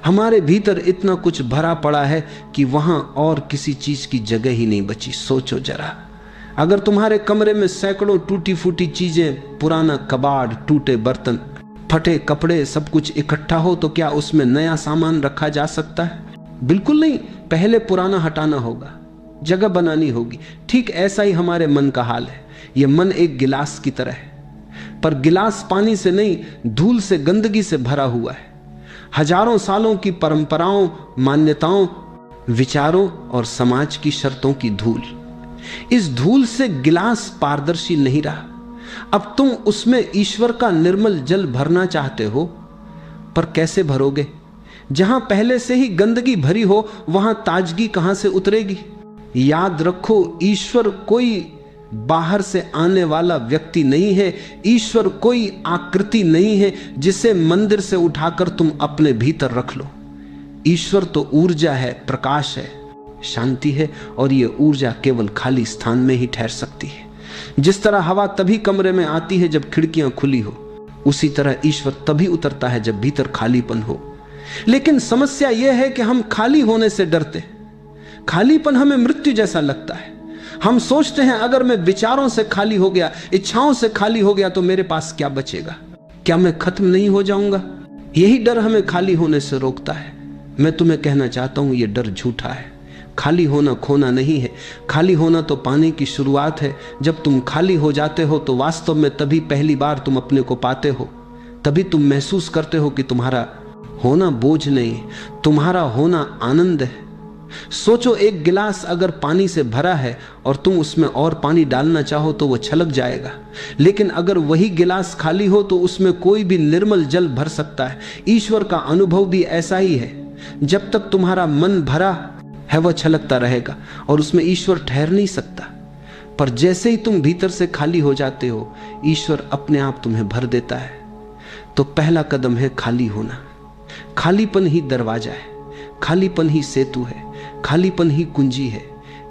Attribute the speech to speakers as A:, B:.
A: हमारे भीतर इतना कुछ भरा पड़ा है कि वहां और किसी चीज की जगह ही नहीं बची। सोचो जरा, अगर तुम्हारे कमरे में सैकड़ों टूटी फूटी चीजें, पुराना कबाड़, टूटे बर्तन, फटे कपड़े, सब कुछ इकट्ठा हो तो क्या उसमें नया सामान रखा जा सकता है? बिल्कुल नहीं। पहले पुराना हटाना होगा, जगह बनानी होगी। ठीक ऐसा ही हमारे मन का हाल है। यह मन एक गिलास की तरह है, पर गिलास पानी से नहीं, धूल से, गंदगी से भरा हुआ है। हजारों सालों की परंपराओं, मान्यताओं, विचारों और समाज की शर्तों की धूल। इस धूल से गिलास पारदर्शी नहीं रहा। अब तुम उसमें ईश्वर का निर्मल जल भरना चाहते हो, पर कैसे भरोगे? जहां पहले से ही गंदगी भरी हो वहां ताजगी कहां से उतरेगी? याद रखो, ईश्वर कोई बाहर से आने वाला व्यक्ति नहीं है। ईश्वर कोई आकृति नहीं है जिसे मंदिर से उठाकर तुम अपने भीतर रख लो। ईश्वर तो ऊर्जा है, प्रकाश है, शांति है, और यह ऊर्जा केवल खाली स्थान में ही ठहर सकती है। जिस तरह हवा तभी कमरे में आती है जब खिड़कियां खुली हो, उसी तरह ईश्वर तभी उतरता है जब भीतर खालीपन हो। लेकिन समस्या यह है कि हम खाली होने से डरते। खालीपन हमें मृत्यु जैसा लगता है। हम सोचते हैं अगर मैं विचारों से खाली हो गया, इच्छाओं से खाली हो गया तो मेरे पास क्या बचेगा? क्या मैं खत्म नहीं हो जाऊंगा? यही डर हमें खाली होने से रोकता है। मैं तुम्हें कहना चाहता हूं, यह डर झूठा है। खाली होना खोना नहीं है। खाली होना तो पाने की शुरुआत है। जब तुम खाली हो जाते हो तो वास्तव में तभी पहली बार तुम अपने को पाते हो। तभी तुम महसूस करते हो कि तुम्हारा होना बोझ नहीं, तुम्हारा होना आनंद है। सोचो, एक गिलास अगर पानी से भरा है और तुम उसमें और पानी डालना चाहो तो वह छलक जाएगा। लेकिन अगर वही गिलास खाली हो तो उसमें कोई भी निर्मल जल भर सकता है। ईश्वर का अनुभव भी ऐसा ही है। जब तक तुम्हारा मन भरा है वह छलकता रहेगा और उसमें ईश्वर ठहर नहीं सकता। पर जैसे ही तुम भीतर से खाली हो जाते हो, ईश्वर अपने आप तुम्हें भर देता है। तो पहला कदम है खाली होना। खालीपन ही दरवाजा है, खालीपन ही सेतु है, खालीपन ही कुंजी है।